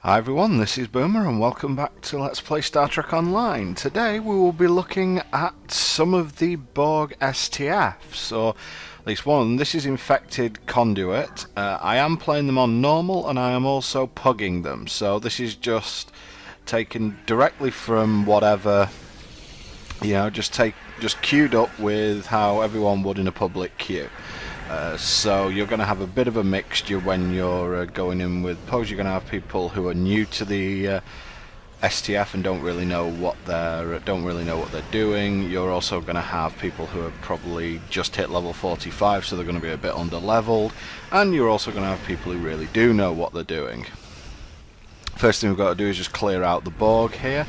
Hi everyone, this is Boomer and welcome back to Let's Play Star Trek Online. Today we will be looking at some of the Borg STFs, or at least one of them. This is Infected Conduit. I am playing them on normal and I am also pugging them, so this is just taken directly from whatever, just queued up with how everyone would in a public queue. So you're going to have a bit of a mixture when you're going in with pugs. You're going to have people who are new to the STF and don't really know what they're doing. You're also going to have people who have probably just hit level 45, so they're going to be a bit under leveled, and you're also going to have people who really do know what they're doing. First thing we've got to do is just clear out the Borg here.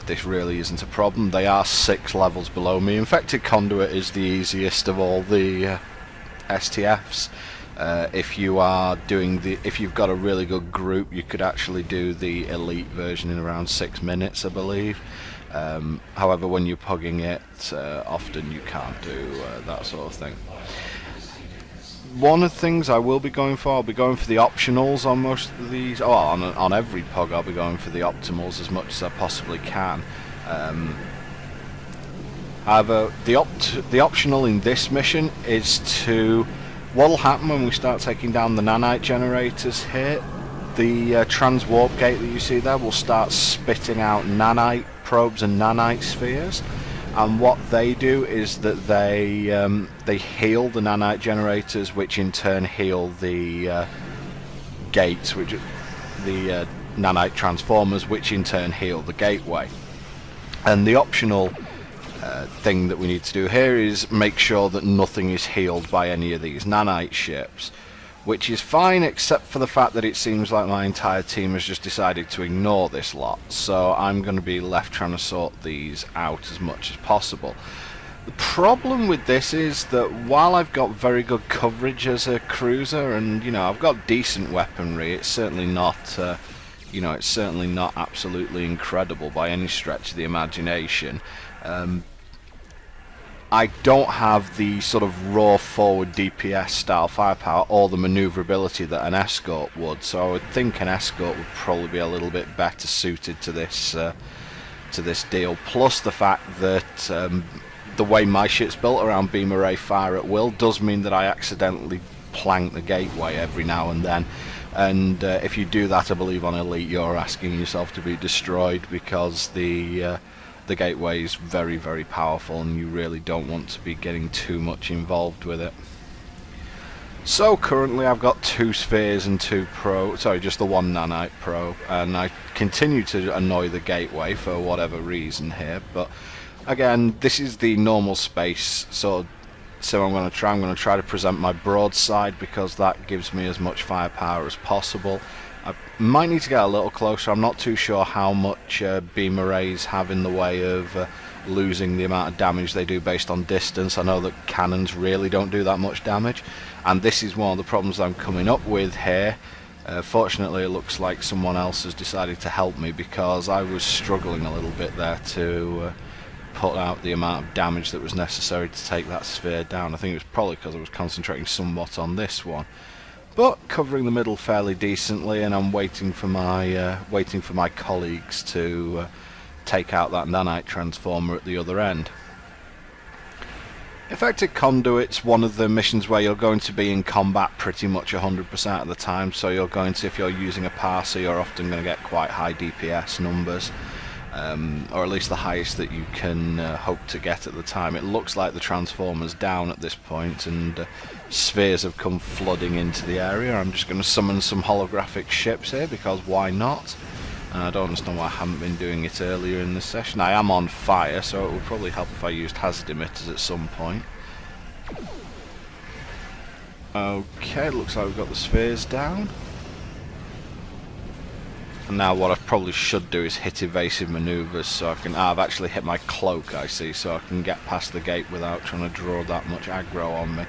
This really isn't a problem. They are 6 levels below me. Infected Conduit is the easiest of all the STFs. If you've got a really good group, you could actually do the elite version in around 6 minutes, I believe. However, when you're pugging it, often you can't do that sort of thing. One of the things I will be going for, I'll be going for the optionals on most of these. Oh, on every pug I'll be going for the optimals as much as I possibly can. However, the optional in this mission is to... What will happen when we start taking down the nanite generators here, the trans-warp gate that you see there will start spitting out nanite probes and nanite spheres, and what they do is that they heal the nanite generators, which in turn heal the gates, the nanite transformers, which in turn heal the gateway. And the optional thing that we need to do here is make sure that nothing is healed by any of these nanite ships, which is fine except for the fact that it seems like my entire team has just decided to ignore this lot, so I'm going to be left trying to sort these out as much as possible. The problem with this is that while I've got very good coverage as a cruiser and I've got decent weaponry, it's certainly not it's certainly not absolutely incredible by any stretch of the imagination. I don't have the sort of raw forward DPS style firepower or the maneuverability that an escort would, so I would think an escort would probably be a little bit better suited to this deal. Plus the fact that the way my shit's built around beam array fire at will does mean that I accidentally plank the gateway every now and then. And if you do that, I believe on Elite you're asking yourself to be destroyed, because the gateway is very, very powerful and you really don't want to be getting too much involved with it. So currently I've got 2 spheres and 2 just the 1 nanite probe, and I continue to annoy the gateway for whatever reason here, but again, this is the normal space, so I'm going to try to present my broadside, because that gives me as much firepower as possible. I might need to get a little closer. I'm not too sure how much beam arrays have in the way of losing the amount of damage they do based on distance. I know that cannons really don't do that much damage, and this is one of the problems I'm coming up with here. Fortunately, it looks like someone else has decided to help me, because I was struggling a little bit there to put out the amount of damage that was necessary to take that sphere down. I think it was probably because I was concentrating somewhat on this one, but covering the middle fairly decently, and I'm waiting for my colleagues to take out that nanite transformer at the other end. Infected Conduit's one of the missions where you're going to be in combat pretty much 100% of the time, so you're going to, if you're using a parser, you're often going to get quite high DPS numbers. Or at least the highest that you can hope to get at the time. It looks like the transformer's down at this point, and spheres have come flooding into the area. I'm just going to summon some holographic ships here, because why not? I don't understand why I haven't been doing it earlier in this session. I am on fire, so it would probably help if I used hazard emitters at some point. Okay, looks like we've got the spheres down. And now what I probably should do is hit evasive maneuvers, so I can... I've actually hit my cloak, I see, so I can get past the gate without trying to draw that much aggro on me.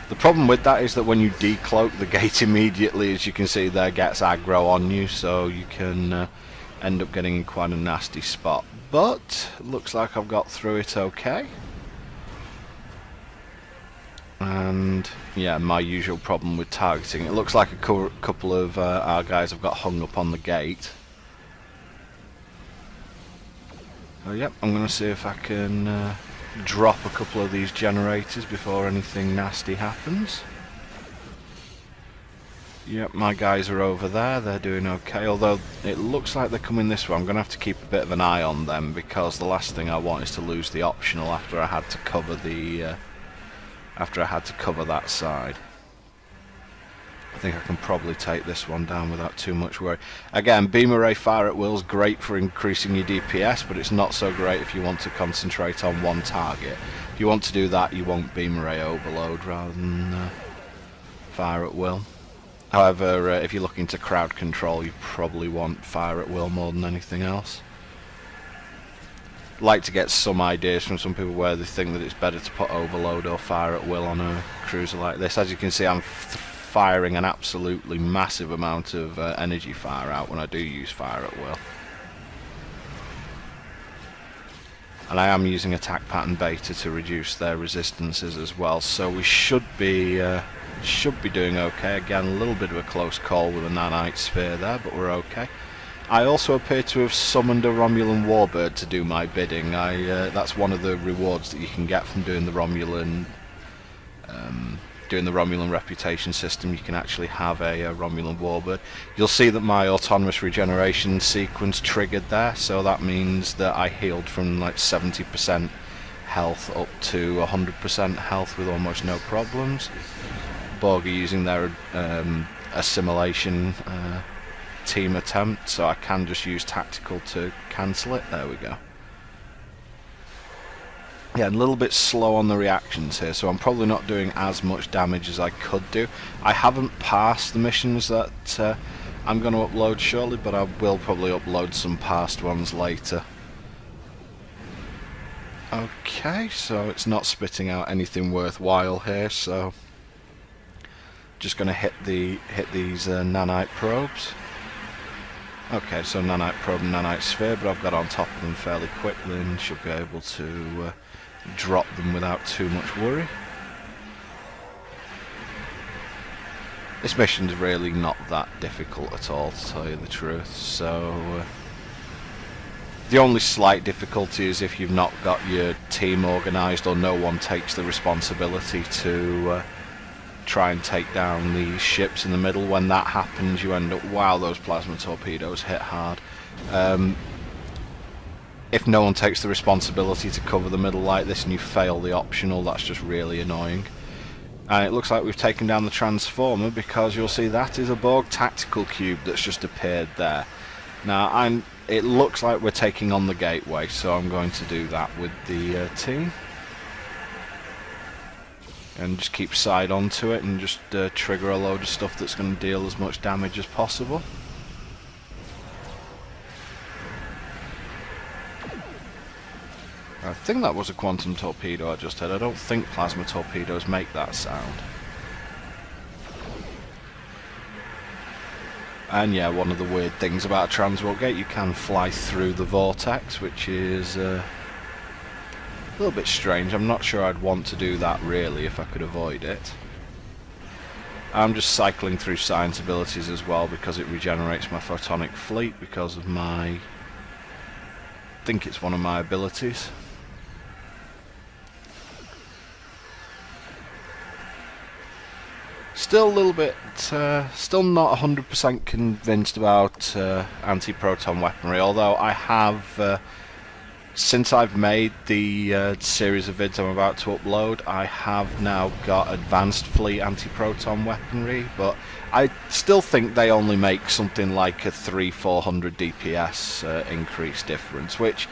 The problem with that is that when you decloak, the gate immediately, as you can see there, gets aggro on you, so you can end up getting in quite a nasty spot. But looks like I've got through it okay. And yeah, my usual problem with targeting. It looks like a couple of our guys have got hung up on the gate. Oh yep, I'm going to see if I can drop a couple of these generators before anything nasty happens. Yep, my guys are over there, they're doing okay, although it looks like they're coming this way. I'm going to have to keep a bit of an eye on them, because the last thing I want is to lose the optional after I had to cover the that side. I think I can probably take this one down without too much worry. Again, beam array fire at will is great for increasing your DPS, but it's not so great if you want to concentrate on one target. If you want to do that, you want beam array overload rather than fire at will. However, if you're looking to crowd control, you probably want fire at will more than anything else. Like to get some ideas from some people where they think that it's better to put overload or fire at will on a cruiser like this. As you can see, I'm firing an absolutely massive amount of energy fire out when I do use fire at will. And I am using attack pattern beta to reduce their resistances as well, so we should be doing okay. Again, a little bit of a close call with a nanite sphere there, but we're okay. I also appear to have summoned a Romulan warbird to do my bidding. That's one of the rewards that you can get from doing the Romulan reputation system. You can actually have a Romulan warbird. You'll see that my autonomous regeneration sequence triggered there, so that means that I healed from like 70% health up to 100% health with almost no problems. Borg are using their assimilation team attempt, so I can just use tactical to cancel it. There we go. Yeah, a little bit slow on the reactions here, so I'm probably not doing as much damage as I could do. I haven't passed the missions that I'm going to upload shortly, but I will probably upload some past ones later. Okay, so it's not spitting out anything worthwhile here, so just going to hit these nanite probes. Okay, so nanite probe and nanite sphere, but I've got on top of them fairly quickly and should be able to drop them without too much worry. This mission's really not that difficult at all, to tell you the truth, so the only slight difficulty is if you've not got your team organised or no one takes the responsibility to try and take down these ships in the middle. When that happens, you end up, wow, those plasma torpedoes hit hard. If no one takes the responsibility to cover the middle like this and you fail the optional, that's just really annoying. And it looks like we've taken down the transformer, because you'll see that is a Borg tactical cube that's just appeared there. Now, it looks like we're taking on the gateway, so I'm going to do that with the team. And just keep side onto it and just trigger a load of stuff that's going to deal as much damage as possible. I think that was a quantum torpedo I just had. I don't think plasma torpedoes make that sound. And yeah, one of the weird things about a transport gate, you can fly through the vortex, which is a little bit strange. I'm not sure I'd want to do that really if I could avoid it. I'm just cycling through science abilities as well because it regenerates my photonic fleet because of my... I think it's one of my abilities. Still a little bit, still not 100% convinced about anti-proton weaponry, although I have, since I've made the series of vids I'm about to upload, I have now got advanced fleet anti-proton weaponry, but I still think they only make something like a 300-400 DPS increase difference, which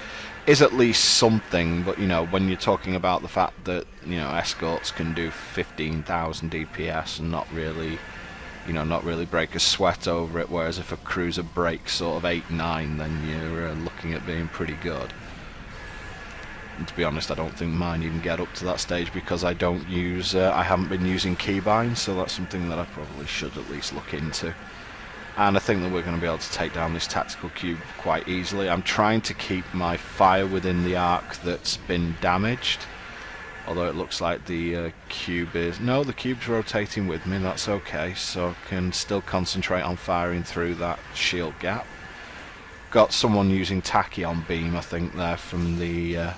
is at least something. But you know, when you're talking about the fact that, you know, escorts can do 15,000 DPS and not really, you know, not really break a sweat over it, whereas if a cruiser breaks sort of 8-9, then you're looking at being pretty good. And to be honest, I don't think mine even get up to that stage because I don't use, I haven't been using keybinds, so that's something that I probably should at least look into. And I think that we're going to be able to take down this tactical cube quite easily. I'm trying to keep my fire within the arc that's been damaged. Although it looks like the cube is... No, the cube's rotating with me, that's okay, so I can still concentrate on firing through that shield gap. Got someone using tachyon beam, I think, there from the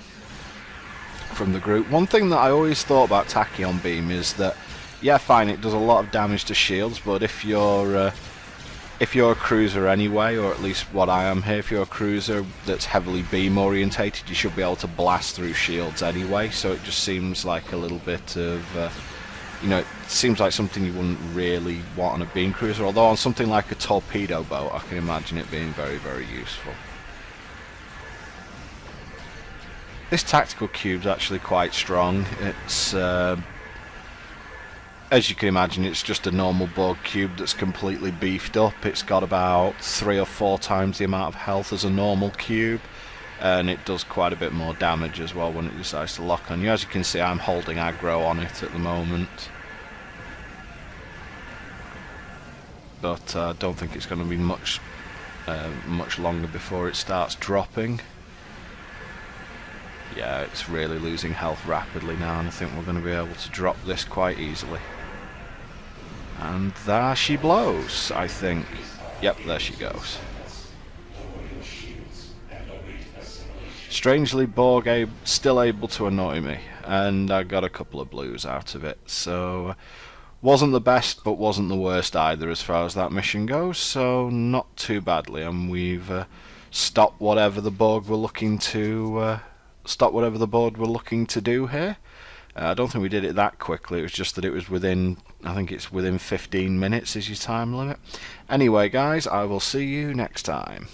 group. One thing that I always thought about tachyon beam is that, yeah, fine, it does a lot of damage to shields, but if you're a cruiser anyway, or at least what I am here, if you're a cruiser that's heavily beam orientated, you should be able to blast through shields anyway, so it just seems like a little bit of, you know, it seems like something you wouldn't really want on a beam cruiser, although on something like a torpedo boat I can imagine it being very, very useful. This tactical cube's actually quite strong. It's as you can imagine, it's just a normal bug cube that's completely beefed up. It's got about 3 or 4 times the amount of health as a normal cube, and it does quite a bit more damage as well when it decides to lock on you. As you can see, I'm holding aggro on it at the moment, but I don't think it's going to be much longer before it starts dropping. Yeah, it's really losing health rapidly now, and I think we're going to be able to drop this quite easily. And there she blows, I think. Yep, there she goes. Strangely, Borg still able to annoy me, and I got a couple of blues out of it, so wasn't the best, but wasn't the worst either as far as that mission goes, so not too badly, and we've stopped whatever the Borg were looking to do here. I don't think we did it that quickly, it was just that it was within, I think it's within 15 minutes is your time limit. Anyway guys, I will see you next time.